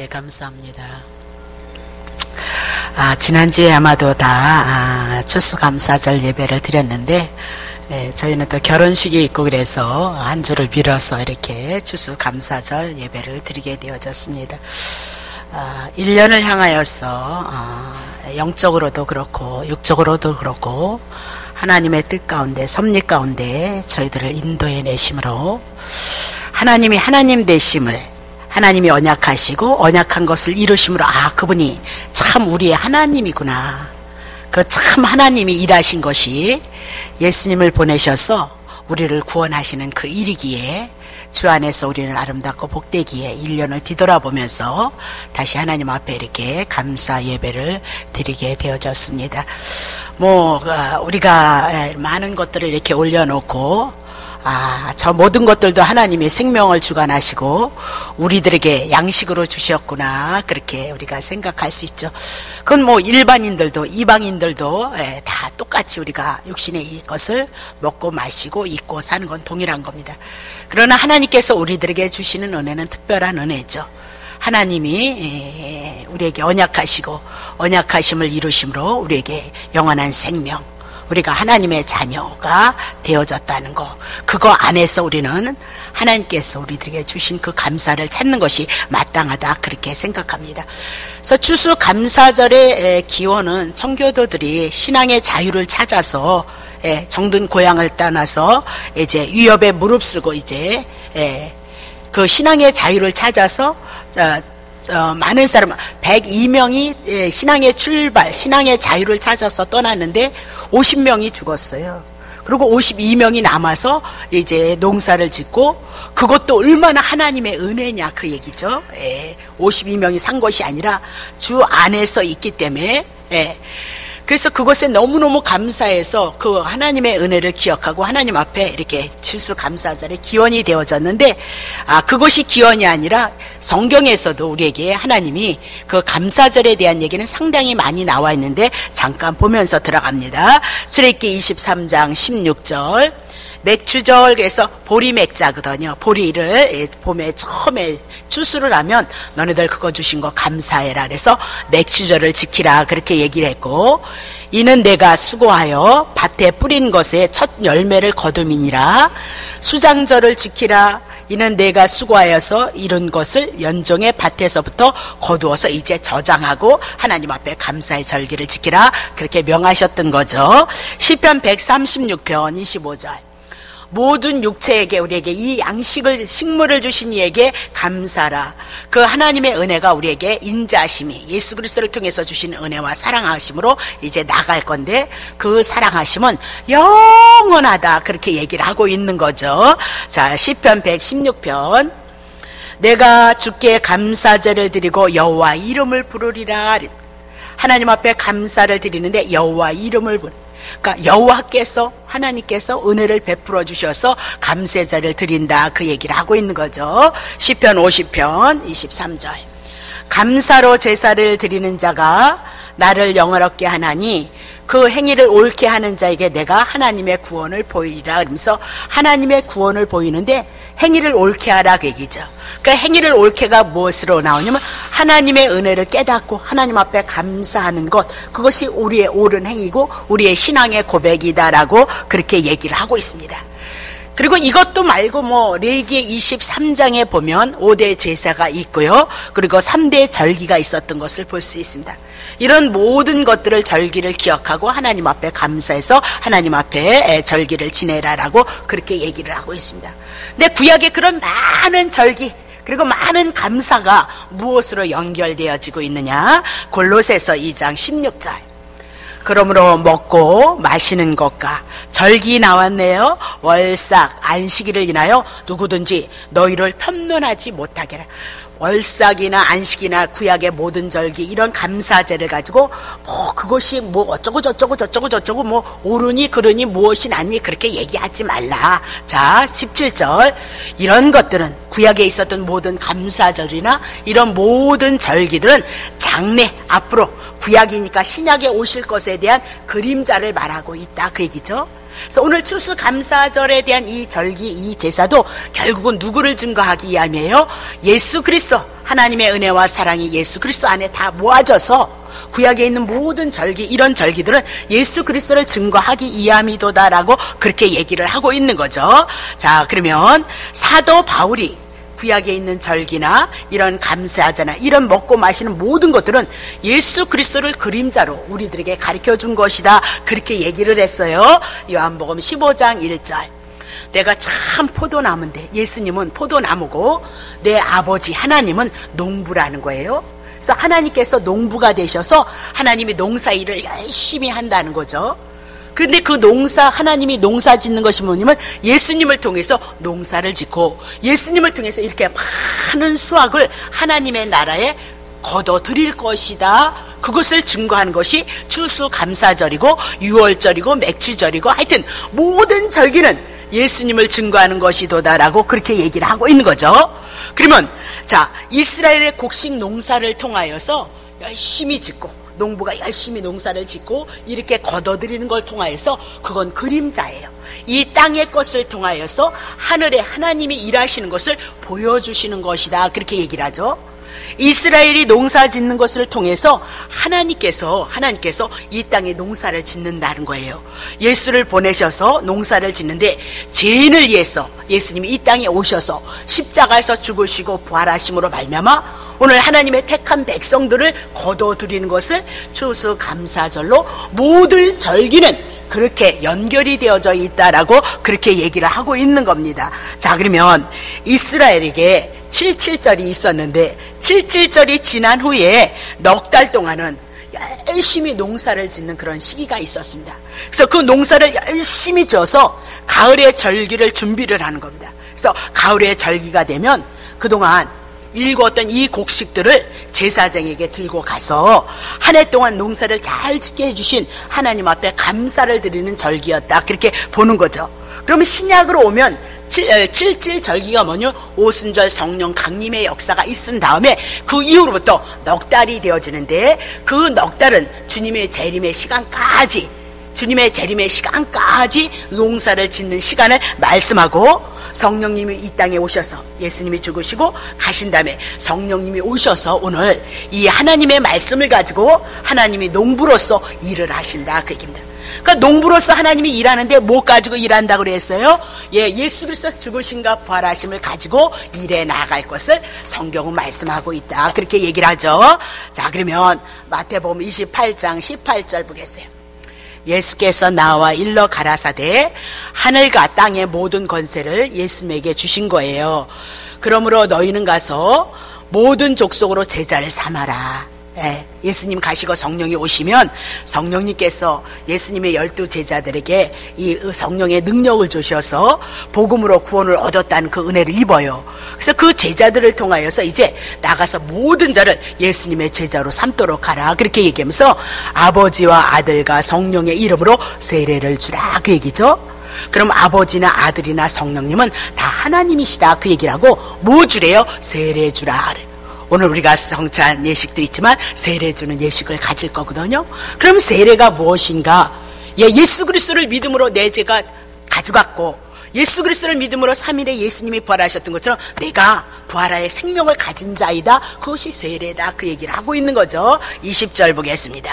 감사합니다. 지난주에 아마도 다 추수감사절 예배를 드렸는데 저희는 또 결혼식이 있고 그래서 한 주를 빌어서 이렇게 추수감사절 예배를 드리게 되어졌습니다. 1년을 향하여서 영적으로도 그렇고 육적으로도 그렇고 하나님의 뜻 가운데 섭리 가운데 저희들을 인도해 내심으로 하나님이 하나님 되심을, 하나님이 언약하시고 언약한 것을 이루심으로 그분이 참 우리의 하나님이구나, 그 참 하나님이 일하신 것이 예수님을 보내셔서 우리를 구원하시는 그 일이기에 주 안에서 우리는 아름답고 복되기에 1년을 뒤돌아보면서 다시 하나님 앞에 이렇게 감사 예배를 드리게 되어졌습니다. 우리가 많은 것들을 이렇게 올려놓고 저 모든 것들도 하나님이 생명을 주관하시고 우리들에게 양식으로 주셨구나, 그렇게 우리가 생각할 수 있죠. 그건 일반인들도 이방인들도 다 똑같이 우리가 육신의 것을 먹고 마시고 입고 사는 건 동일한 겁니다. 그러나 하나님께서 우리들에게 주시는 은혜는 특별한 은혜죠. 하나님이 우리에게 언약하시고 언약하심을 이루심으로 우리에게 영원한 생명, 우리가 하나님의 자녀가 되어졌다는 거, 그거 안에서 우리는 하나님께서 우리들에게 주신 그 감사를 찾는 것이 마땅하다, 그렇게 생각합니다. 그래서 추수감사절의 기원은 청교도들이 신앙의 자유를 찾아서 정든 고향을 떠나서 이제 위협에 무릅쓰고 이제 그 신앙의 자유를 찾아서 많은 사람 102명이 신앙의 출발, 신앙의 자유를 찾아서 떠났는데 50명이 죽었어요. 그리고 52명이 남아서 이제 농사를 짓고, 그것도 얼마나 하나님의 은혜냐, 그 얘기죠. 52명이 산 것이 아니라 주 안에서 있기 때문에. 그래서 그것에 너무너무 감사해서 그 하나님의 은혜를 기억하고 하나님 앞에 이렇게 추수감사절의 기원이 되어졌는데, 그것이 기원이 아니라 성경에서도 우리에게 하나님이 그 감사절에 대한 얘기는 상당히 많이 나와 있는데 잠깐 보면서 들어갑니다. 출애굽기 23장 16절. 맥추절, 그래서 보리 맥자거든요. 보리를 봄에 처음에 추수를 하면 너네들 그거 주신 거 감사해라, 그래서 맥추절을 지키라, 그렇게 얘기를 했고, 이는 내가 수고하여 밭에 뿌린 것에 첫 열매를 거둠이니라. 수장절을 지키라. 이는 내가 수고하여서 이룬 것을 연종의 밭에서부터 거두어서 이제 저장하고 하나님 앞에 감사의 절기를 지키라, 그렇게 명하셨던 거죠. 시편 136편 25절. 모든 육체에게, 우리에게 이 양식을, 식물을 주신 이에게 감사라. 그 하나님의 은혜가 우리에게 인자하심이, 예수 그리스도를 통해서 주신 은혜와 사랑하심으로 이제 나갈 건데, 그 사랑하심은 영원하다, 그렇게 얘기를 하고 있는 거죠. 자, 시편 116편. 내가 주께 감사제를 드리고 여호와 이름을 부르리라. 하나님 앞에 감사를 드리는데 여호와 이름을 부르. 그러니까 여호와께서, 하나님께서 은혜를 베풀어 주셔서 감사제를 드린다, 그 얘기를 하고 있는 거죠. 시편 50편 23절. 감사로 제사를 드리는 자가 나를 영화롭게 하나니 그 행위를 옳게 하는 자에게 내가 하나님의 구원을 보이리라. 그러면서 하나님의 구원을 보이는데 행위를 옳게 하라, 그 얘기죠. 그러니까 행위를 옳게가 무엇으로 나오냐면 하나님의 은혜를 깨닫고 하나님 앞에 감사하는 것, 그것이 우리의 옳은 행위고 우리의 신앙의 고백이다라고 그렇게 얘기를 하고 있습니다. 그리고 이것도 말고 레위기 23장에 보면 5대 제사가 있고요, 그리고 3대 절기가 있었던 것을 볼 수 있습니다. 이런 모든 것들을, 절기를 기억하고 하나님 앞에 감사해서 하나님 앞에 절기를 지내라라고 그렇게 얘기를 하고 있습니다. 근데 구약에 그런 많은 절기, 그리고 많은 감사가 무엇으로 연결되어지고 있느냐? 골로새서 2장 16절. 그러므로 먹고 마시는 것과 절기 나왔네요. 월삭, 안식일을 인하여 누구든지 너희를 편론하지 못하게 하라. 월삭이나 안식이나 구약의 모든 절기, 이런 감사제를 가지고 그것이 어쩌고 저쩌고 옳으니 그르니 무엇이 낫니, 그렇게 얘기하지 말라. 자, 17절. 이런 것들은, 구약에 있었던 모든 감사절이나 이런 모든 절기들은 장래, 앞으로 구약이니까 신약에 오실 것에 대한 그림자를 말하고 있다, 그 얘기죠. 그래서 오늘 추수감사절에 대한 이 절기, 이 제사도 결국은 누구를 증거하기 위함이에요? 예수 그리스도, 하나님의 은혜와 사랑이 예수 그리스도 안에 다 모아져서 구약에 있는 모든 절기, 이런 절기들은 예수 그리스도를 증거하기 위함이도다라고 그렇게 얘기를 하고 있는 거죠. 자, 그러면 사도 바울이 구약에 있는 절기나 이런 감사제나 이런 먹고 마시는 모든 것들은 예수 그리스도를 그림자로 우리들에게 가르쳐준 것이다, 그렇게 얘기를 했어요. 요한복음 15장 1절. 내가 참 포도나무인데, 예수님은 포도나무고 내 아버지 하나님은 농부라는 거예요. 그래서 하나님께서 농부가 되셔서 하나님이 농사 일을 열심히 한다는 거죠. 근데 그 농사, 하나님이 농사 짓는 것이 뭐냐면 예수님을 통해서 농사를 짓고 예수님을 통해서 이렇게 많은 수확을 하나님의 나라에 거둬들일 것이다. 그것을 증거하는 것이 추수감사절이고 유월절이고 맥주절이고, 하여튼 모든 절기는 예수님을 증거하는 것이도다라고 그렇게 얘기를 하고 있는 거죠. 그러면 자, 이스라엘의 곡식 농사를 통하여서 열심히 짓고, 농부가 열심히 농사를 짓고 이렇게 거둬들이는 걸 통하여서 그건 그림자예요. 이 땅의 것을 통하여서 하늘에 하나님이 일하시는 것을 보여주시는 것이다, 그렇게 얘기를 하죠. 이스라엘이 농사 짓는 것을 통해서 하나님께서 이 땅에 농사를 짓는다는 거예요. 예수를 보내셔서 농사를 짓는데, 죄인을 위해서 예수님이 이 땅에 오셔서 십자가에서 죽으시고 부활하심으로 말미암아 오늘 하나님의 택한 백성들을 거둬들이는 것을 추수감사절로 모든 절기는 그렇게 연결이 되어져 있다라고 그렇게 얘기를 하고 있는 겁니다. 자, 그러면 이스라엘에게 77절이 있었는데 77절이 지난 후에 넉 달 동안은 열심히 농사를 짓는 그런 시기가 있었습니다. 그래서 그 농사를 열심히 져서 가을의 절기를 준비를 하는 겁니다. 그래서 가을의 절기가 되면 그동안 일구었던 이 곡식들을 제사장에게 들고 가서 한 해 동안 농사를 잘 짓게 해주신 하나님 앞에 감사를 드리는 절기였다, 그렇게 보는 거죠. 그러면 신약으로 오면 7질 절기가 뭐냐? 오순절 성령 강림의 역사가 있은 다음에 그 이후로부터 넉 달이 되어지는데, 그 넉 달은 주님의 재림의 시간까지 농사를 짓는 시간을 말씀하고, 성령님이 이 땅에 오셔서 예수님이 죽으시고 가신 다음에 성령님이 오셔서 오늘 이 하나님의 말씀을 가지고 하나님이 농부로서 일을 하신다, 그 얘기입니다. 그러니까 농부로서 하나님이 일하는데 뭐 가지고 일한다고 그랬어요? 예수 그리스도 죽으신가 부활하심을 가지고 일해 나갈 것을 성경은 말씀하고 있다, 그렇게 얘기를 하죠. 자, 그러면 마태복음 28장 18절 보겠어요. 예수께서 나와 일러 가라사대 하늘과 땅의 모든 권세를 예수님에게 주신 거예요. 그러므로 너희는 가서 모든 족속으로 제자를 삼아라. 예수님 가시고 성령이 오시면 성령님께서 예수님의 12 제자들에게 이 성령의 능력을 주셔서 복음으로 구원을 얻었다는 그 은혜를 입어요. 그래서 그 제자들을 통하여서 이제 나가서 모든 자를 예수님의 제자로 삼도록 하라, 그렇게 얘기하면서 아버지와 아들과 성령의 이름으로 세례를 주라, 그 얘기죠. 그럼 아버지나 아들이나 성령님은 다 하나님이시다, 그 얘기를 하고 뭐 주래요? 세례 주라. 오늘 우리가 성찬 예식도 있지만 세례 주는 예식을 가질 거거든요. 그럼 세례가 무엇인가? 예수 그리스도를 믿음으로 내 죄가 가져갔고, 예수 그리스도를 믿음으로 3일에 예수님이 부활하셨던 것처럼 내가 부활하여 생명을 가진 자이다, 그것이 세례다, 그 얘기를 하고 있는 거죠. 20절 보겠습니다.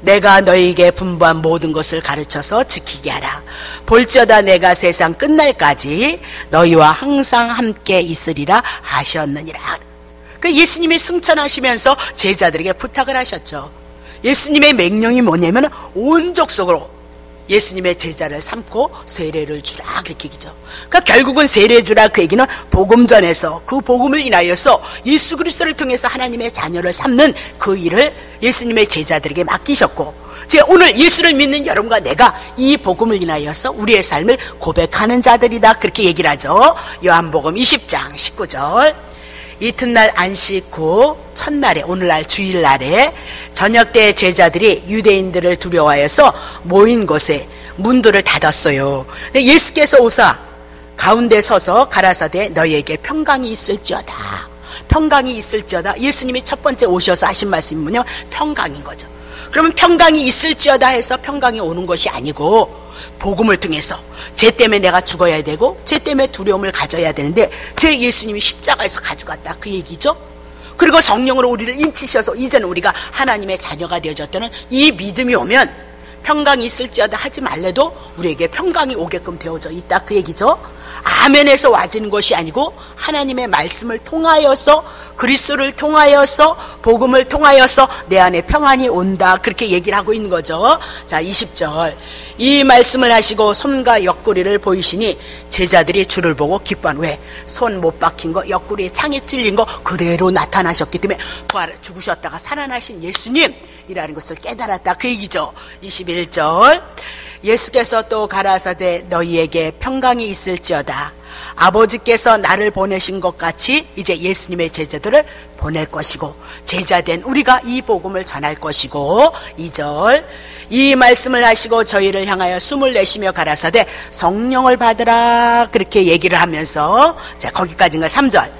내가 너희에게 분부한 모든 것을 가르쳐서 지키게 하라. 볼지어다 내가 세상 끝날까지 너희와 항상 함께 있으리라 하셨느니라. 그 예수님이 승천하시면서 제자들에게 부탁을 하셨죠. 예수님의 명령이 뭐냐면 온 족속으로 예수님의 제자를 삼고 세례를 주라, 그렇게 얘기죠. 그러니까 결국은 세례 주라, 그 얘기는 복음전에서 그 복음을 인하여서 예수 그리스도를 통해서 하나님의 자녀를 삼는 그 일을 예수님의 제자들에게 맡기셨고, 이제 오늘 예수를 믿는 여러분과 내가 이 복음을 인하여서 우리의 삶을 고백하는 자들이다, 그렇게 얘기를 하죠. 요한복음 20장 19절. 이튿날 안식 후 첫날에, 오늘날 주일날에 저녁 때 제자들이 유대인들을 두려워하여서 모인 곳에 문들을 닫았어요. 예수께서 오사 가운데 서서 가라사대 너희에게 평강이 있을지어다. 평강이 있을지어다. 예수님이 첫 번째 오셔서 하신 말씀이 뭐냐? 평강인 거죠. 그러면 평강이 있을지어다 해서 평강이 오는 것이 아니고, 복음을 통해서 죄 때문에 내가 죽어야 되고 죄 때문에 두려움을 가져야 되는데 제 예수님이 십자가에서 가져갔다 그 얘기죠. 그리고 성령으로 우리를 인치셔서 이제는 우리가 하나님의 자녀가 되어졌다는 이 믿음이 오면 평강이 있을지어다 하지 말래도 우리에게 평강이 오게끔 되어져 있다 그 얘기죠. 아멘에서 와지는 것이 아니고 하나님의 말씀을 통하여서 그리스도를 통하여서 복음을 통하여서 내 안에 평안이 온다 그렇게 얘기를 하고 있는 거죠. 자 20절 이 말씀을 하시고 손과 옆구리를 보이시니 제자들이 주를 보고 기뻐한 왜? 손 못 박힌 거 옆구리에 창에 찔린 거 그대로 나타나셨기 때문에 죽으셨다가 살아나신 예수님이라는 것을 깨달았다 그 얘기죠. 21절 예수께서 또 가라사대 너희에게 평강이 있을지어다 아버지께서 나를 보내신 것 같이 이제 예수님의 제자들을 보낼 것이고 제자된 우리가 이 복음을 전할 것이고 2절 이 말씀을 하시고 저희를 향하여 숨을 내쉬며 가라사대 성령을 받으라 그렇게 얘기를 하면서 자 거기까지인가 3절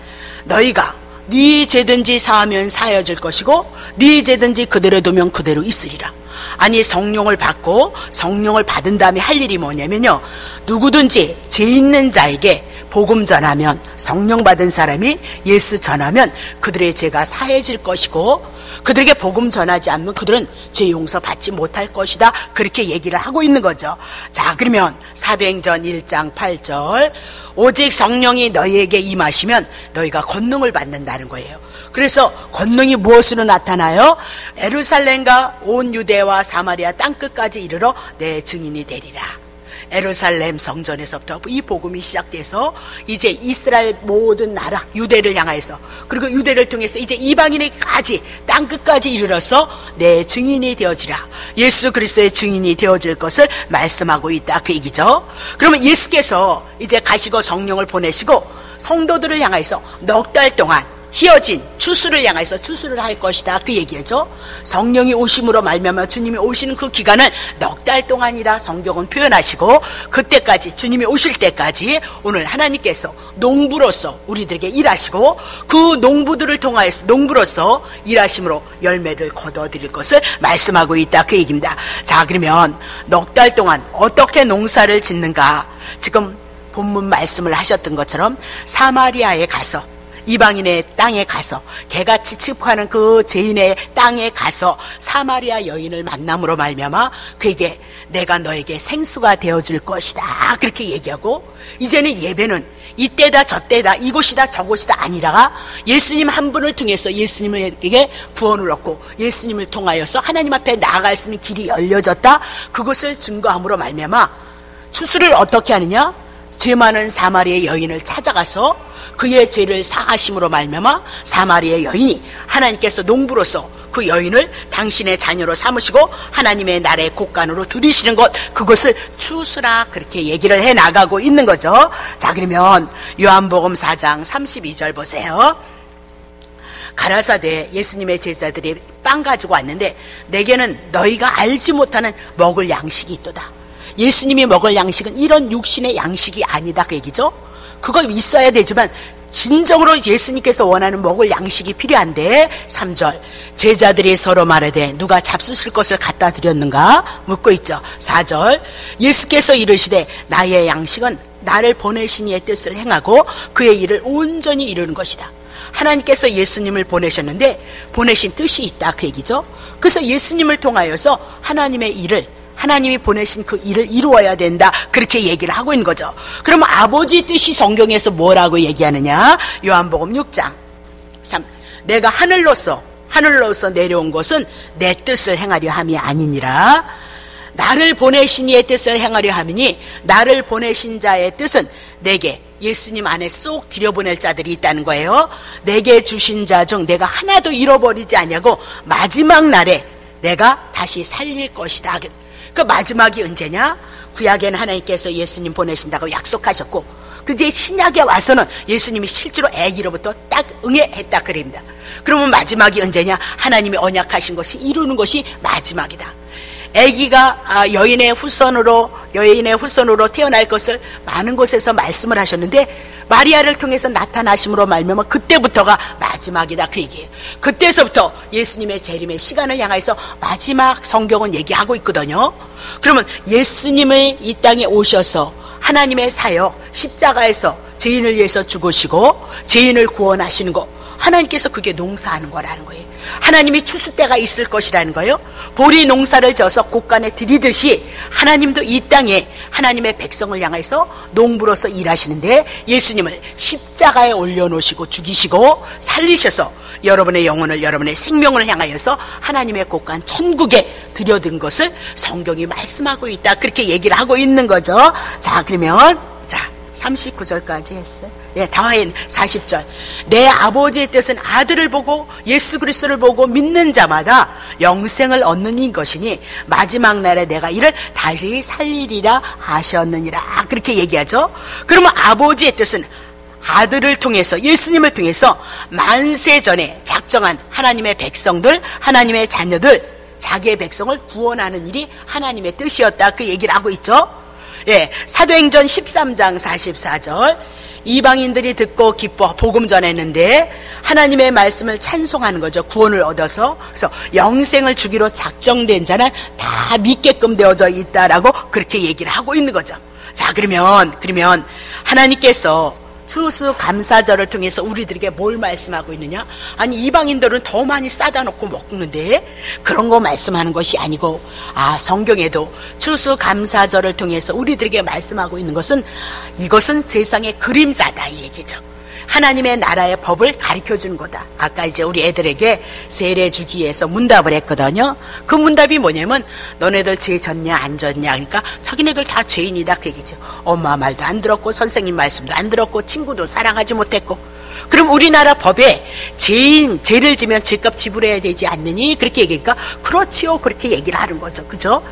너희가 네 죄든지 사하면 사하여질 것이고 네 죄든지 그대로 두면 그대로 있으리라. 아니 성령을 받고 성령을 받은 다음에 할 일이 뭐냐면요 누구든지 죄 있는 자에게 복음 전하면 성령 받은 사람이 예수 전하면 그들의 죄가 사해질 것이고 그들에게 복음 전하지 않으면 그들은 죄 용서 받지 못할 것이다 그렇게 얘기를 하고 있는 거죠. 자 그러면 사도행전 1장 8절 오직 성령이 너희에게 임하시면 너희가 권능을 받는다는 거예요. 그래서 권능이 무엇으로 나타나요? 예루살렘과 온 유대와 사마리아 땅끝까지 이르러 내 증인이 되리라. 예루살렘 성전에서부터 이 복음이 시작돼서 이제 이스라엘 모든 나라 유대를 향해서 그리고 유대를 통해서 이제 이방인에까지 땅끝까지 이르러서 내 증인이 되어지라. 예수 그리스도의 증인이 되어질 것을 말씀하고 있다 그 얘기죠. 그러면 예수께서 이제 가시고 성령을 보내시고 성도들을 향해서 넉 달 동안 희어진 추수를 향해서 추수를 할 것이다 그 얘기죠. 성령이 오심으로 말미암아 주님이 오시는 그 기간을 넉 달 동안이라 성경은 표현하시고 그때까지 주님이 오실 때까지 오늘 하나님께서 농부로서 우리들에게 일하시고 그 농부들을 통하여서 농부로서 일하심으로 열매를 거둬들일 것을 말씀하고 있다 그 얘기입니다. 자 그러면 넉 달 동안 어떻게 농사를 짓는가 지금 본문 말씀을 하셨던 것처럼 사마리아에 가서 이방인의 땅에 가서 개같이 취급하는 그 죄인의 땅에 가서 사마리아 여인을 만남으로 말미암아 그에게 내가 너에게 생수가 되어줄 것이다 그렇게 얘기하고 이제는 예배는 이때다 저때다 이곳이다 저곳이다 아니라 예수님 한 분을 통해서 예수님에게 구원을 얻고 예수님을 통하여서 하나님 앞에 나아갈 수 있는 길이 열려졌다 그것을 증거함으로 말미암아 추수를 어떻게 하느냐 죄 많은 사마리아 여인을 찾아가서 그의 죄를 사하심으로 말미암아 사마리아 여인이 하나님께서 농부로서 그 여인을 당신의 자녀로 삼으시고 하나님의 나라의 곳간으로 들이시는 것 그것을 추수라 그렇게 얘기를 해 나가고 있는 거죠. 자 그러면 요한복음 4장 32절 보세요. 가라사대 예수님의 제자들이 빵 가지고 왔는데 내게는 너희가 알지 못하는 먹을 양식이 있도다. 예수님이 먹을 양식은 이런 육신의 양식이 아니다 그 얘기죠. 그거 있어야 되지만 진정으로 예수님께서 원하는 먹을 양식이 필요한데 3절 제자들이 서로 말하되 누가 잡수실 것을 갖다 드렸는가 묻고 있죠. 4절 예수께서 이르시되 나의 양식은 나를 보내신 이의 뜻을 행하고 그의 일을 온전히 이루는 것이다. 하나님께서 예수님을 보내셨는데 보내신 뜻이 있다 그 얘기죠. 그래서 예수님을 통하여서 하나님의 일을 하나님이 보내신 그 일을 이루어야 된다 그렇게 얘기를 하고 있는 거죠. 그럼 아버지 뜻이 성경에서 뭐라고 얘기하느냐 요한복음 6장 3 내가 하늘로서 내려온 것은 내 뜻을 행하려 함이 아니니라 나를 보내신 이의 뜻을 행하려 함이니 나를 보내신 자의 뜻은 내게 예수님 안에 쏙 들여보낼 자들이 있다는 거예요. 내게 주신 자 중 내가 하나도 잃어버리지 않냐고 마지막 날에 내가 다시 살릴 것이다. 그 마지막이 언제냐? 구약에는 하나님께서 예수님 보내신다고 약속하셨고 그제 신약에 와서는 예수님이 실제로 아기로부터 딱 응해했다 그럽니다. 그러면 마지막이 언제냐? 하나님이 언약하신 것이 이루는 것이 마지막이다. 아기가 여인의 후손으로 태어날 것을 많은 곳에서 말씀을 하셨는데 마리아를 통해서 나타나심으로 말미암아 그때부터가 마지막이다 그 얘기예요. 그때서부터 예수님의 재림의 시간을 향해서 마지막 성경은 얘기하고 있거든요. 그러면 예수님의 이 땅에 오셔서 하나님의 사역, 십자가에서 죄인을 위해서 죽으시고 죄인을 구원하시는 거, 하나님께서 그게 농사하는 거라는 거예요. 하나님이 추수 때가 있을 것이라는 거예요. 보리 농사를 져서 곳간에 들이듯이 하나님도 이 땅에 하나님의 백성을 향해서 농부로서 일하시는데, 예수님을 십자가에 올려놓으시고 죽이시고 살리셔서 여러분의 영혼을, 여러분의 생명을 향하여서 하나님의 곳간 천국에 들여든 것을 성경이 말씀하고 있다, 그렇게 얘기를 하고 있는 거죠. 자, 그러면 39절까지 했어요. 예, 다화인 40절. 내 아버지의 뜻은 아들을 보고 예수 그리스도를 보고 믿는 자마다 영생을 얻는 것이니 마지막 날에 내가 이를 다시 살리리라 하셨느니라, 그렇게 얘기하죠. 그러면 아버지의 뜻은 아들을 통해서, 예수님을 통해서 만세 전에 작정한 하나님의 백성들, 하나님의 자녀들, 자기의 백성을 구원하는 일이 하나님의 뜻이었다, 그 얘기를 하고 있죠. 예, 사도행전 13장 44절. 이방인들이 듣고 기뻐 복음 전했는데 하나님의 말씀을 찬송하는 거죠. 구원을 얻어서. 그래서 영생을 주기로 작정된 자는 다 믿게끔 되어져 있다라고 그렇게 얘기를 하고 있는 거죠. 자, 그러면 하나님께서 추수감사절을 통해서 우리들에게 뭘 말씀하고 있느냐? 아니, 이방인들은 더 많이 싸다 놓고 먹는데 그런 거 말씀하는 것이 아니고, 성경에도 추수감사절을 통해서 우리들에게 말씀하고 있는 것은, 이것은 세상의 그림자다, 이 얘기죠. 하나님의 나라의 법을 가르쳐주는 거다. 아까 이제 우리 애들에게 세례 주기 위해서 문답을 했거든요. 그 문답이 뭐냐면, 너네들 죄 졌냐 안 졌냐 하니까 자기네들 다 죄인이다, 그 얘기죠. 엄마 말도 안 들었고 선생님 말씀도 안 들었고 친구도 사랑하지 못했고. 그럼 우리나라 법에 죄를 지면 죄값 지불해야 되지 않느니, 그렇게 얘기하니까 그렇지요, 그렇게 얘기를 하는 거죠. 그죠?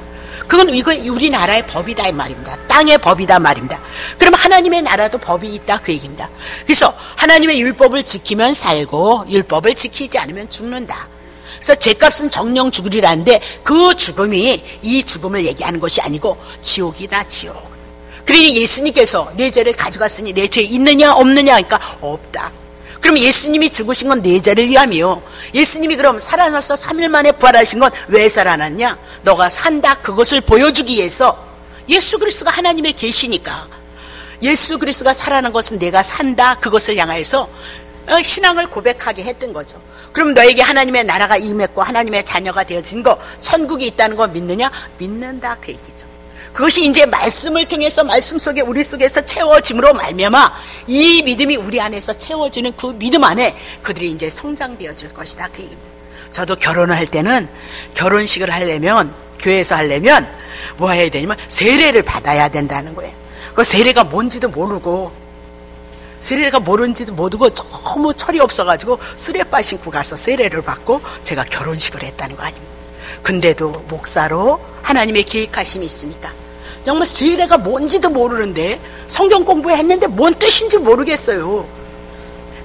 그건 이거 우리나라의 법이다, 이 말입니다. 땅의 법이다 말입니다. 그럼 하나님의 나라도 법이 있다, 그 얘기입니다. 그래서 하나님의 율법을 지키면 살고 율법을 지키지 않으면 죽는다. 그래서 죄값은 정령 죽으리라는데, 그 죽음이 이 죽음을 얘기하는 것이 아니고 지옥이다, 지옥. 그러니 예수님께서 내 죄를 가져갔으니 내 죄 있느냐 없느냐 하니까 없다. 그럼 예수님이 죽으신 건 내 죄를 위함이요. 예수님이 그럼 살아나서 3일 만에 부활하신 건 왜 살아났냐? 너가 산다, 그것을 보여주기 위해서. 예수 그리스도가 하나님의 계시니까, 예수 그리스도가 살아난 것은 내가 산다, 그것을 향하여서 신앙을 고백하게 했던 거죠. 그럼 너에게 하나님의 나라가 임했고 하나님의 자녀가 되어진 거, 천국이 있다는 거 믿느냐? 믿는다, 그 얘기죠. 그것이 이제 말씀을 통해서, 말씀 속에 우리 속에서 채워짐으로 말미암아 이 믿음이 우리 안에서 채워지는 그 믿음 안에 그들이 이제 성장되어질 것이다, 그 얘기입니다. 저도 결혼을 할 때는, 결혼식을 하려면, 교회에서 하려면 뭐 해야 되냐면 세례를 받아야 된다는 거예요. 그 세례가 뭔지도 모르고, 너무 철이 없어가지고 쓰레빠 신고 가서 세례를 받고 제가 결혼식을 했다는 거 아닙니까? 근데도 목사로 하나님의 계획하심이 있으니까 정말 세례가 뭔지도 모르는데 성경 공부했는데 뭔 뜻인지 모르겠어요.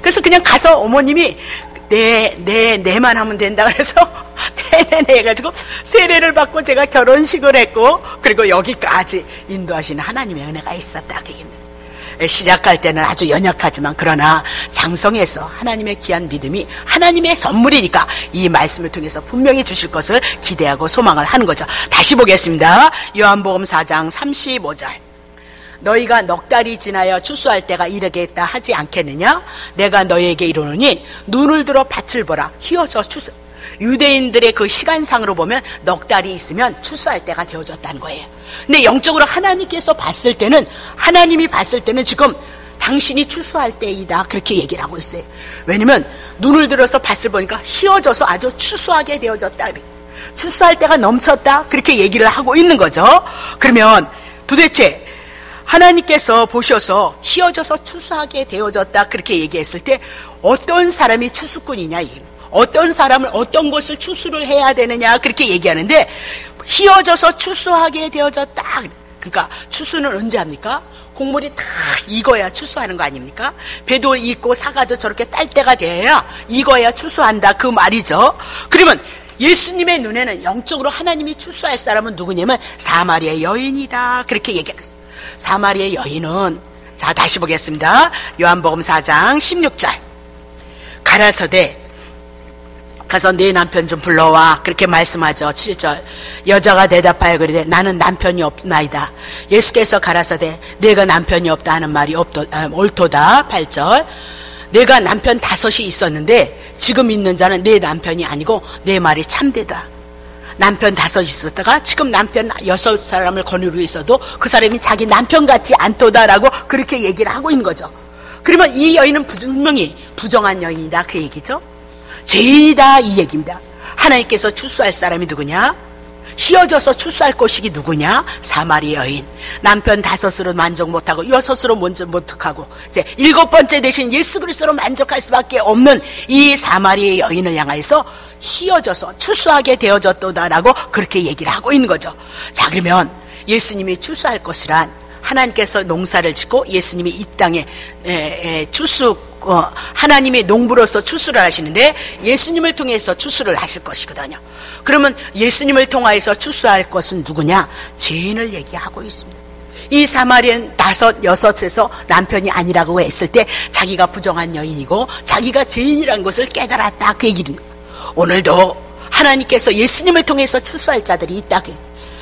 그래서 그냥 가서 어머님이 네만 하면 된다 그래서 네네 해가지고 세례를 받고 제가 결혼식을 했고, 그리고 여기까지 인도하시는 하나님의 은혜가 있었다, 그 얘기입니다. 시작할 때는 아주 연약하지만 그러나 장성해서 하나님의 귀한 믿음이 하나님의 선물이니까 이 말씀을 통해서 분명히 주실 것을 기대하고 소망을 하는 거죠. 다시 보겠습니다. 요한복음 4장 35절. 너희가 넉 달이 지나여 추수할 때가 이르겠다 하지 않겠느냐? 내가 너희에게 이르노니 눈을 들어 밭을 보라. 희어서 추수. 유대인들의 그 시간상으로 보면 넉 달이 있으면 추수할 때가 되어졌다는 거예요. 근데 영적으로 하나님께서 봤을 때는, 하나님이 봤을 때는 지금 당신이 추수할 때이다, 그렇게 얘기를 하고 있어요. 왜냐면 눈을 들어서 밭을 보니까 희어져서 아주 추수하게 되어졌다, 추수할 때가 넘쳤다, 그렇게 얘기를 하고 있는 거죠. 그러면 도대체 하나님께서 보셔서 희어져서 추수하게 되어졌다, 그렇게 얘기했을 때 어떤 사람이 추수꾼이냐, 어떤 사람을, 어떤 것을 추수를 해야 되느냐, 그렇게 얘기하는데, 희어져서 추수하게 되어졌다. 그러니까 추수는 언제 합니까? 곡물이 다 익어야 추수하는 거 아닙니까? 배도 익고 사과도 저렇게 딸 때가 돼야 익어야 추수한다, 그 말이죠. 그러면 예수님의 눈에는 영적으로 하나님이 추수할 사람은 누구냐면 사마리아 여인이다, 그렇게 얘기하겠습니다. 사마리아 여인은, 자, 다시 보겠습니다. 요한복음 4장 16절. 가라사대 가서 네 남편 좀 불러와. 그렇게 말씀하죠. 7절. 여자가 대답하여 그러되 나는 남편이 없나이다. 예수께서 가라사대 내가 남편이 없다 하는 말이 옳도다. 8절. 내가 남편 5이 있었는데 지금 있는 자는 내 남편이 아니고 내 말이 참되다. 남편 5 있었다가 지금 남편 6사람을 거느리고 있어도 그 사람이 자기 남편 같지 않도다라고 그렇게 얘기를 하고 있는 거죠. 그러면 이 여인은 분명히 부정한 여인이다 그 얘기죠. 죄인이다 이 얘기입니다. 하나님께서 출소할 사람이 누구냐? 휘어져서 출소할 것이 누구냐? 사마리 여인. 남편 5으로 만족 못하고 6으로 먼저 못하고 이제 7번째 대신 예수 그리스도로 만족할 수밖에 없는 이 사마리의 여인을 향해서 휘어져서 출소하게 되어졌도다라고 그렇게 얘기를 하고 있는 거죠. 자, 그러면 예수님이 출소할 것이란 하나님께서 농사를 짓고 예수님이 이 땅에 하나님의 농부로서 추수를 하시는데 예수님을 통해서 추수를 하실 것이거든요. 그러면 예수님을 통하여서 추수할 것은 누구냐? 죄인을 얘기하고 있습니다. 이 사마리아는 5, 6에서 남편이 아니라고 했을 때 자기가 부정한 여인이고 자기가 죄인이라는 것을 깨달았다 그 얘기입니다. 오늘도 하나님께서 예수님을 통해서 추수할 자들이 있다.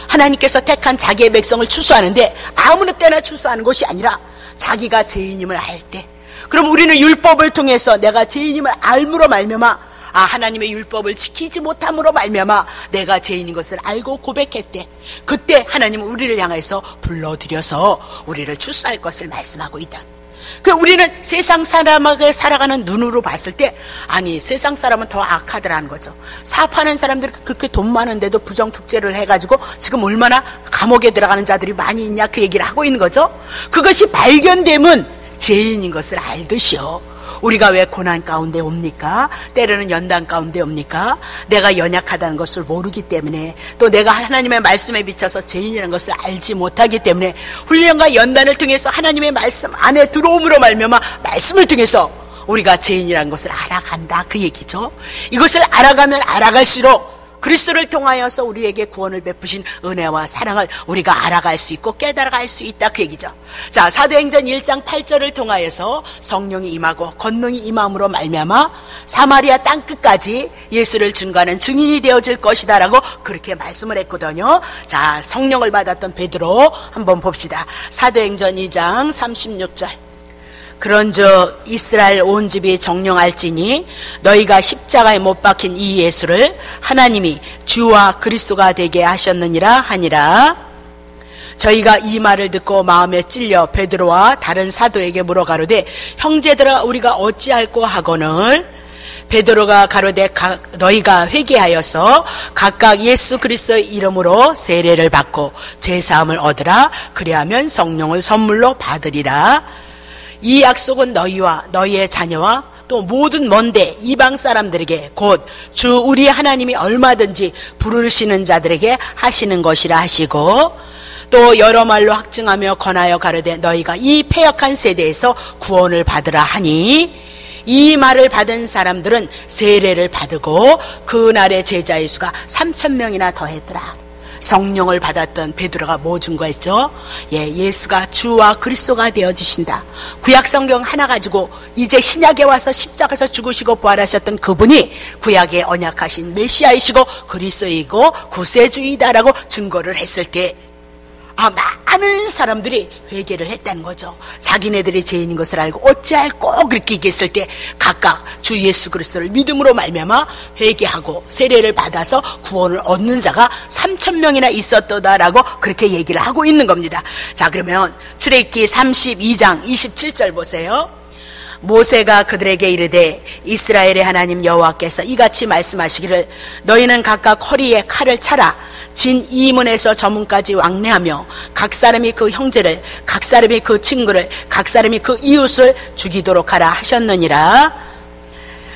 하나님께서 택한 자기의 백성을 추수하는데 아무나 때나 추수하는 것이 아니라 자기가 죄인임을 알 때, 그럼 우리는 율법을 통해서 내가 죄인임을 알므로 말미암아 하나님의 율법을 지키지 못함으로 말미암아 내가 죄인인 것을 알고 고백했대. 그때 하나님은 우리를 향해서 불러들여서 우리를 출소할 것을 말씀하고 있다. 우리는 세상 사람에게 살아가는 눈으로 봤을 때 아니 세상 사람은 더 악하더라는 거죠. 사업하는 사람들이 그렇게 돈 많은데도 부정축제를 해가지고 지금 얼마나 감옥에 들어가는 자들이 많이 있냐 그 얘기를 하고 있는 거죠. 그것이 발견되면 죄인인 것을 알듯이요. 우리가 왜 고난 가운데 옵니까? 때로는 연단 가운데 옵니까? 내가 연약하다는 것을 모르기 때문에, 또 내가 하나님의 말씀에 비춰서 죄인이라는 것을 알지 못하기 때문에 훈련과 연단을 통해서 하나님의 말씀 안에 들어옴으로 말미암아 말씀을 통해서 우리가 죄인이라는 것을 알아간다 그 얘기죠. 이것을 알아가면 알아갈수록 그리스도를 통하여서 우리에게 구원을 베푸신 은혜와 사랑을 우리가 알아갈 수 있고 깨달아갈 수 있다 그 얘기죠. 자, 사도행전 1장 8절을 통하여서 성령이 임하고 권능이 임함으로 말미암아 사마리아 땅끝까지 예수를 증거하는 증인이 되어질 것이다 라고 그렇게 말씀을 했거든요. 자, 성령을 받았던 베드로 한번 봅시다. 사도행전 2장 36절. 그런즉 이스라엘 온 집이 정령할지니 너희가 십자가에 못 박힌 이 예수를 하나님이 주와 그리스도가 되게 하셨느니라 하니라. 저희가 이 말을 듣고 마음에 찔려 베드로와 다른 사도에게 물어가로되 형제들아 우리가 어찌할꼬 하거늘 베드로가 가로되 너희가 회개하여서 각각 예수 그리스도의 이름으로 세례를 받고 죄사함을 얻으라. 그리하면 성령을 선물로 받으리라. 이 약속은 너희와 너희의 자녀와 또 모든 먼데 이방 사람들에게 곧 주 우리 하나님이 얼마든지 부르시는 자들에게 하시는 것이라 하시고, 또 여러 말로 확증하며 권하여 가르되 너희가 이 패역한 세대에서 구원을 받으라 하니, 이 말을 받은 사람들은 세례를 받고 그날의 제자의 수가 3,000명이나 더했더라. 성령을 받았던 베드로가 뭐 증거했죠? 예수가 주와 그리스도가 되어지신다. 구약 성경 하나 가지고 이제 신약에 와서 십자가에서 죽으시고 부활하셨던 그분이 구약의 언약하신 메시아이시고 그리스도이고 구세주이다라고 증거를 했을 때 많은 사람들이 회개를 했다는 거죠. 자기네들이 죄인인 것을 알고 어찌할꼬 그렇게 얘기했을 때 각각 주 예수 그리스도를 믿음으로 말미암아 회개하고 세례를 받아서 구원을 얻는 자가 3,000명이나 있었다라고 그렇게 얘기를 하고 있는 겁니다. 자, 그러면 출애굽기 32장 27절 보세요. 모세가 그들에게 이르되 이스라엘의 하나님 여호와께서 이같이 말씀하시기를 너희는 각각 허리에 칼을 차라. 진 이문에서 저문까지 왕래하며 각 사람이 그 형제를, 각 사람이 그 친구를, 각 사람이 그 이웃을 죽이도록 하라 하셨느니라.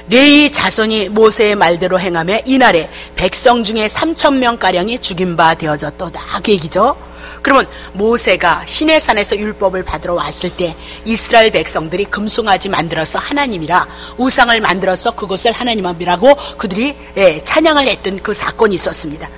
레위 자손이 모세의 말대로 행하며 이날에 백성 중에 3,000명가량이 죽인 바 되어졌도다 그 얘기죠. 그러면 모세가 시내산에서 율법을 받으러 왔을 때 이스라엘 백성들이 금송아지 만들어서 하나님이라 우상을 만들어서 그것을 하나님이라고 그들이 찬양을 했던 그 사건이 있었습니다.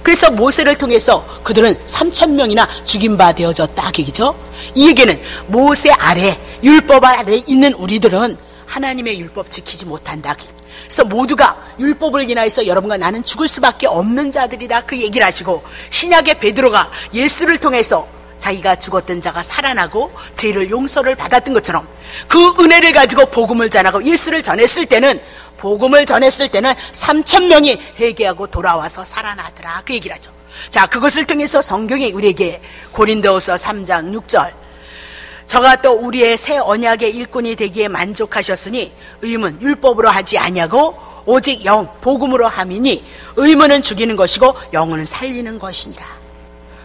그래서 모세를 통해서 그들은 3,000명이나 죽인 바 되어졌다 그 얘기죠. 이 얘기는 모세 아래 율법 아래 있는 우리들은 하나님의 율법 지키지 못한다. 그래서 모두가 율법을 인하여서 여러분과 나는 죽을 수밖에 없는 자들이다, 그 얘기를 하시고, 신약의 베드로가 예수를 통해서 자기가 죽었던 자가 살아나고 죄를 용서를 받았던 것처럼 그 은혜를 가지고 복음을 전하고 예수를 전했을 때는, 복음을 전했을 때는 3,000명이 회개하고 돌아와서 살아나더라, 그 얘기를 하죠. 자, 그것을 통해서 성경이 우리에게 고린도후서 3장 6절, 저가 또 우리의 새 언약의 일꾼이 되기에 만족하셨으니 의문 율법으로 하지 아니하고 오직 영 복음으로 함이니 의문은 죽이는 것이고 영은 살리는 것이니라.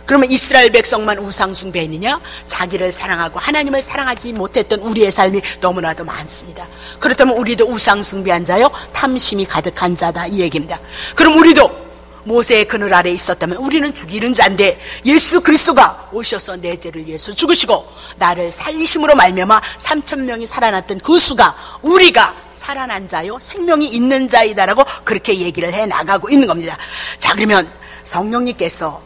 그러면 이스라엘 백성만 우상 숭배했느냐? 자기를 사랑하고 하나님을 사랑하지 못했던 우리의 삶이 너무나도 많습니다. 그렇다면 우리도 우상 숭배한 자요, 탐심이 가득한 자다, 이 얘기입니다. 그럼 우리도 모세의 그늘 아래에 있었다면 우리는 죽이는 자인데, 예수 그리스도가 오셔서 내 죄를 위해서 죽으시고 나를 살리심으로 말미암아 3,000명이 살아났던 그 수가 우리가 살아난 자요, 생명이 있는 자이다라고 그렇게 얘기를 해 나가고 있는 겁니다. 자, 그러면 성령님께서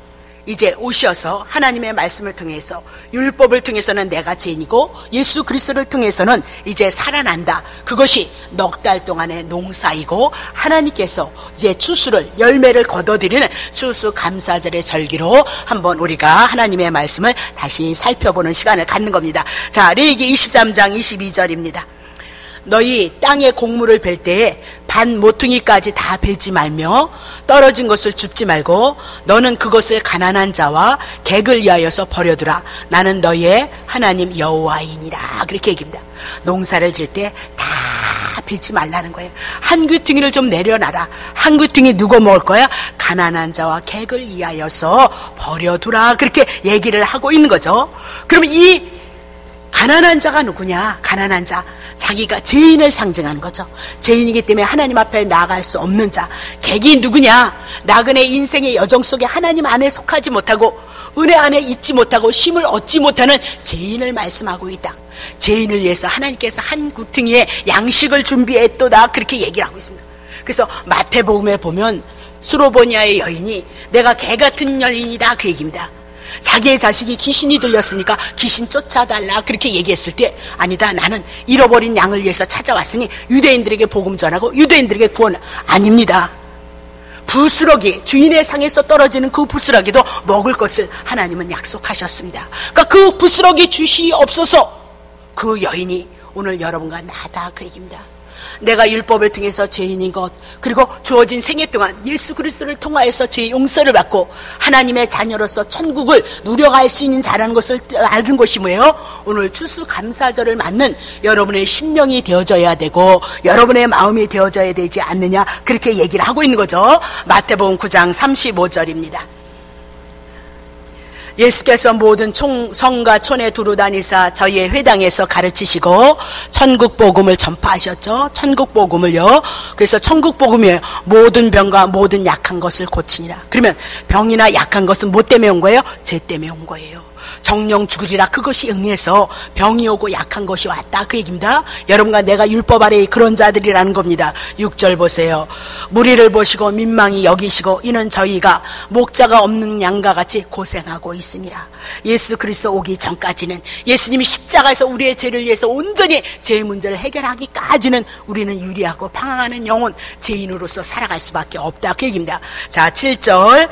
이제 오셔서 하나님의 말씀을 통해서, 율법을 통해서는 내가 죄인이고 예수 그리스도를 통해서는 이제 살아난다. 그것이 넉 달 동안의 농사이고, 하나님께서 이제 추수를, 열매를 거둬들이는 추수 감사절의 절기로 한번 우리가 하나님의 말씀을 다시 살펴보는 시간을 갖는 겁니다. 자, 레위기 23장 22절입니다. 너희 땅에 곡물을 벨 때에 반 모퉁이까지 다 베지 말며 떨어진 것을 줍지 말고 너는 그것을 가난한 자와 객을 위하여서 버려두라. 나는 너희의 하나님 여호와이니라. 그렇게 얘기합니다. 농사를 질 때 다 베지 말라는 거예요. 한 귀퉁이를 좀 내려놔라. 한 귀퉁이 누구 먹을 거야? 가난한 자와 객을 위하여서 버려두라. 그렇게 얘기를 하고 있는 거죠. 그러면 이 가난한 자가 누구냐? 가난한 자, 자기가 죄인을 상징하는 거죠. 죄인이기 때문에 하나님 앞에 나아갈 수 없는 자. 객이 누구냐? 나그네 인생의 여정 속에 하나님 안에 속하지 못하고 은혜 안에 있지 못하고 쉼을 얻지 못하는 죄인을 말씀하고 있다. 죄인을 위해서 하나님께서 한 구퉁이에 양식을 준비했도다, 그렇게 얘기를 하고 있습니다. 그래서 마태복음에 보면 수로보니아의 여인이 내가 개 같은 여인이다, 그 얘기입니다. 자기의 자식이 귀신이 들렸으니까 귀신 쫓아달라, 그렇게 얘기했을 때, 아니다, 나는 잃어버린 양을 위해서 찾아왔으니 유대인들에게 복음 전하고 유대인들에게 구원을. 아닙니다. 부스러기, 주인의 상에서 떨어지는 그 부스러기도 먹을 것을 하나님은 약속하셨습니다. 그러니까 그 부스러기 주시옵소서. 그 여인이 오늘 여러분과 나다, 그 얘기입니다. 내가 율법을 통해서 죄인인 것, 그리고 주어진 생애 동안 예수 그리스도를 통하여서 죄 용서를 받고 하나님의 자녀로서 천국을 누려갈 수 있는 자라는 것을 아는 것이 뭐예요? 오늘 추수감사절을 맞는 여러분의 심령이 되어져야 되고 여러분의 마음이 되어져야 되지 않느냐, 그렇게 얘기를 하고 있는 거죠. 마태복음 9장 35절입니다. 예수께서 모든 성과 촌에 두루다니사 저희의 회당에서 가르치시고 천국 복음을 전파하셨죠. 천국 복음을요. 그래서 천국 복음이 모든 병과 모든 약한 것을 고치니라. 그러면 병이나 약한 것은 뭐 때문에 온 거예요? 죄 때문에 온 거예요. 정령 죽으리라, 그것이 응해서 병이 오고 약한 것이 왔다, 그 얘기입니다. 여러분과 내가 율법 아래의 그런 자들이라는 겁니다. 6절 보세요. 무리를 보시고 민망히 여기시고 이는 저희가 목자가 없는 양과 같이 고생하고 있습니다. 예수 그리스도 오기 전까지는, 예수님이 십자가에서 우리의 죄를 위해서 온전히 죄의 문제를 해결하기까지는 우리는 유리하고 방황하는 영혼, 죄인으로서 살아갈 수밖에 없다, 그 얘기입니다. 자, 7절.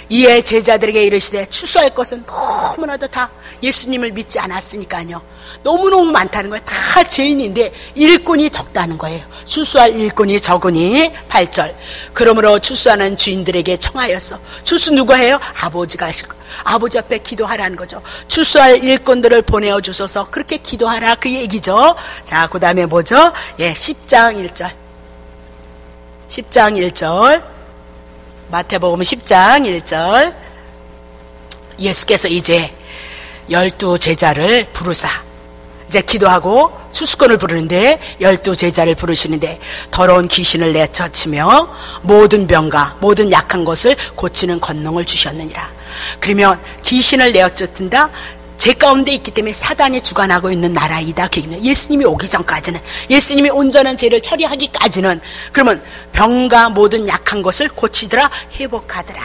이에 제자들에게 이르시되 추수할 것은 너무나도 다 예수님을 믿지 않았으니까요. 너무너무 많다는 거예요. 다 죄인인데 일꾼이 적다는 거예요. 추수할 일꾼이 적으니. 8절. 그러므로 추수하는 주인들에게 청하였어. 추수 누가 해요? 아버지가 하실 거예요. 아버지 앞에 기도하라는 거죠. 추수할 일꾼들을 보내어 주소서, 그렇게 기도하라, 그 얘기죠. 자, 그 다음에 뭐죠? 10장 1절. 10장 1절. 마태복음 10장 1절. 예수께서 이제 12 제자를 부르사 이제 기도하고 추수꾼을 부르는데 12 제자를 부르시는데 더러운 귀신을 내쫓으며 모든 병과 모든 약한 것을 고치는 권능을 주셨느니라. 그러면 귀신을 내쫓는다, 죄 가운데 있기 때문에 사단이 주관하고 있는 나라이다, 그 얘기입니다. 예수님이 오기 전까지는, 예수님이 온전한 죄를 처리하기까지는, 그러면 병과 모든 약한 것을 고치더라, 회복하더라.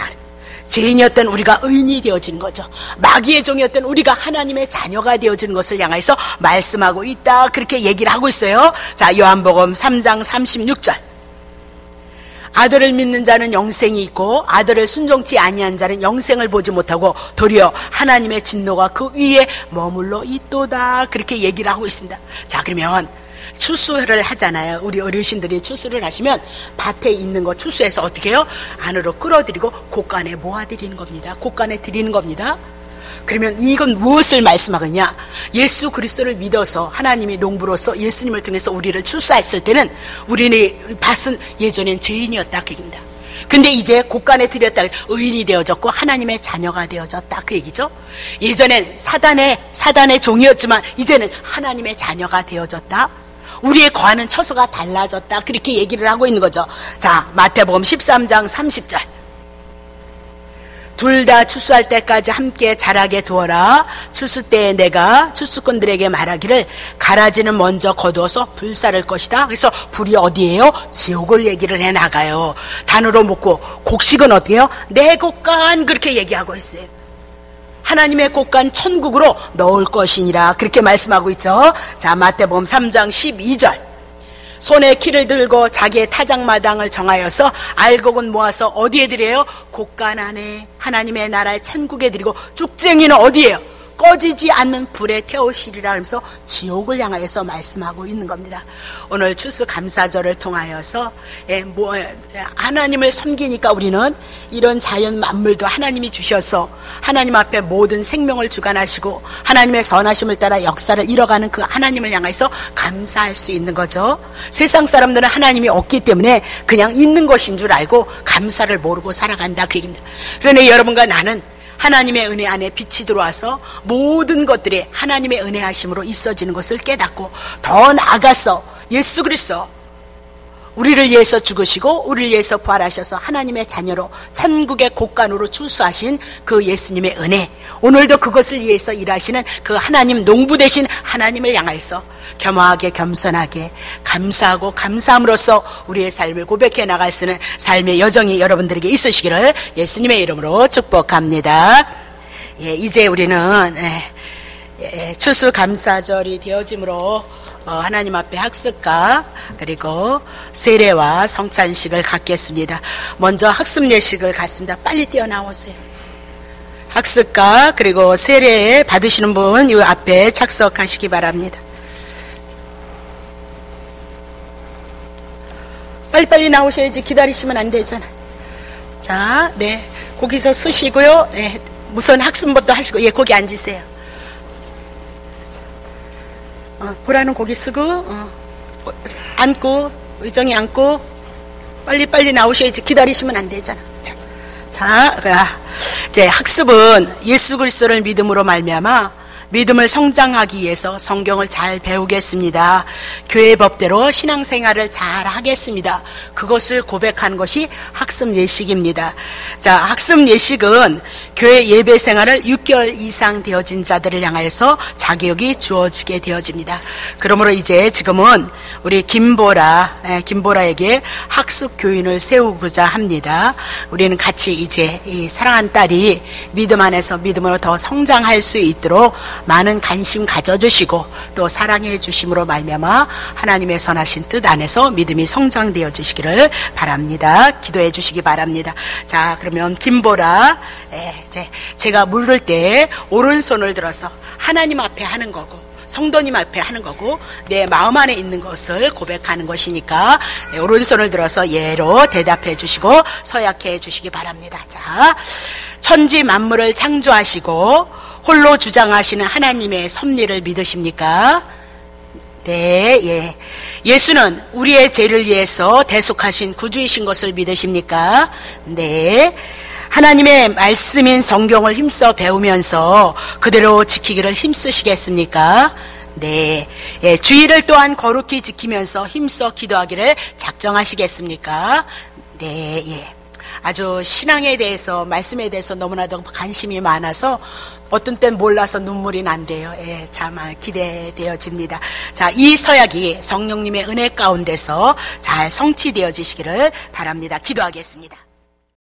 죄인이었던 우리가 의인이 되어지는 거죠. 마귀의 종이었던 우리가 하나님의 자녀가 되어지는 것을 향해서 말씀하고 있다. 그렇게 얘기를 하고 있어요. 자, 요한복음 3장 36절. 아들을 믿는 자는 영생이 있고 아들을 순종치 아니한 자는 영생을 보지 못하고 도리어 하나님의 진노가 그 위에 머물러 있도다. 그렇게 얘기를 하고 있습니다. 자, 그러면 추수를 하잖아요. 우리 어르신들이 추수를 하시면 밭에 있는 거 추수해서 어떻게 해요? 안으로 끌어들이고 곳간에 모아드리는 겁니다. 곳간에 드리는 겁니다. 그러면 이건 무엇을 말씀하겠냐? 예수 그리스도를 믿어서 하나님이 농부로서 예수님을 통해서 우리를 출사했을 때는 우리의 밭은 예전엔 죄인이었다 그 얘기입니다. 근데 이제 곳간에 들였다 의인이 되어졌고 하나님의 자녀가 되어졌다 그 얘기죠. 예전엔 사단의 종이었지만 이제는 하나님의 자녀가 되어졌다. 우리의 거하는 처소가 달라졌다. 그렇게 얘기를 하고 있는 거죠. 자, 마태복음 13장 30절. 둘 다 추수할 때까지 함께 자라게 두어라. 추수 때에 내가 추수꾼들에게 말하기를 가라지는 먼저 거두어서 불사를 것이다. 그래서 불이 어디예요? 지옥을 얘기를 해나가요. 단으로 묶고 곡식은 어디예요? 내 곳간 그렇게 얘기하고 있어요. 하나님의 곳간 천국으로 넣을 것이니라 그렇게 말씀하고 있죠. 자, 마태복음 3장 12절. 손에 키를 들고 자기의 타작마당을 정하여서 알곡은 모아서 어디에 드려요? 곳간 안에 하나님의 나라의 천국에 드리고 쭉쟁이는 어디에요? 꺼지지 않는 불에 태우시리라 하면서 지옥을 향하여서 말씀하고 있는 겁니다. 오늘 추수감사절을 통하여서 하나님을 섬기니까 우리는 이런 자연 만물도 하나님이 주셔서 하나님 앞에 모든 생명을 주관하시고 하나님의 선하심을 따라 역사를 이뤄가는 그 하나님을 향해서 감사할 수 있는 거죠. 세상 사람들은 하나님이 없기 때문에 그냥 있는 것인 줄 알고 감사를 모르고 살아간다 그 얘기입니다. 그러니 여러분과 나는 하나님의 은혜 안에 빛이 들어와서 모든 것들이 하나님의 은혜하심으로 있어지는 것을 깨닫고 더 나아가서 예수 그리스도 우리를 위해서 죽으시고 우리를 위해서 부활하셔서 하나님의 자녀로 천국의 곳간으로 추수하신 그 예수님의 은혜, 오늘도 그것을 위해서 일하시는 그 하나님 농부 되신 하나님을 향해서 겸허하게 겸손하게 감사하고 감사함으로써 우리의 삶을 고백해 나갈 수 있는 삶의 여정이 여러분들에게 있으시기를 예수님의 이름으로 축복합니다. 이제 우리는 추수감사절이 되어짐으로 하나님 앞에 학습과 그리고 세례와 성찬식을 갖겠습니다. 먼저 학습 예식을 갖습니다. 빨리 뛰어나오세요. 학습과 그리고 세례 받으시는 분 이 앞에 착석하시기 바랍니다. 빨리빨리 나오셔야지. 기다리시면 안 되잖아. 자, 네, 거기서 서시고요. 네, 우선 학습부터 하시고, 거기 앉으세요. 보라는 거기 쓰고, 앉고, 의정이 앉고, 빨리빨리 나오셔야지. 기다리시면 안 되잖아. 자, 이제 학습은 예수 그리스도를 믿음으로 말미암아 믿음을 성장하기 위해서 성경을 잘 배우겠습니다. 교회 법대로 신앙생활을 잘 하겠습니다. 그것을 고백하는 것이 학습 예식입니다. 자, 학습 예식은 교회 예배 생활을 6개월 이상 되어진 자들을 향해서 자격이 주어지게 되어집니다. 그러므로 이제 지금은 우리 김보라에게 학습 교인을 세우고자 합니다. 우리는 같이 이제 이 사랑하는 딸이 믿음 안에서 믿음으로 더 성장할 수 있도록 많은 관심 가져주시고 또 사랑해 주심으로 말미암아 하나님의 선하신 뜻 안에서 믿음이 성장되어 주시기를 바랍니다. 기도해 주시기 바랍니다. 자, 그러면 김보라, 제가 물을 때 오른손을 들어서 하나님 앞에 하는 거고 성도님 앞에 하는 거고 내 마음 안에 있는 것을 고백하는 것이니까 오른손을 들어서 예로 대답해 주시고 서약해 주시기 바랍니다. 자, 천지 만물을 창조하시고 홀로 주장하시는 하나님의 섭리를 믿으십니까? 네, 예수는 우리의 죄를 위해서 대속하신 구주이신 것을 믿으십니까? 네. 하나님의 말씀인 성경을 힘써 배우면서 그대로 지키기를 힘쓰시겠습니까? 네. 주의를 또한 거룩히 지키면서 힘써 기도하기를 작정하시겠습니까? 네, 아주 신앙에 대해서 말씀에 대해서 너무나도 관심이 많아서 어떤 땐 몰라서 눈물이 난대요. 참 기대되어집니다. 자, 이 서약이 성령님의 은혜 가운데서 잘 성취되어지시기를 바랍니다. 기도하겠습니다.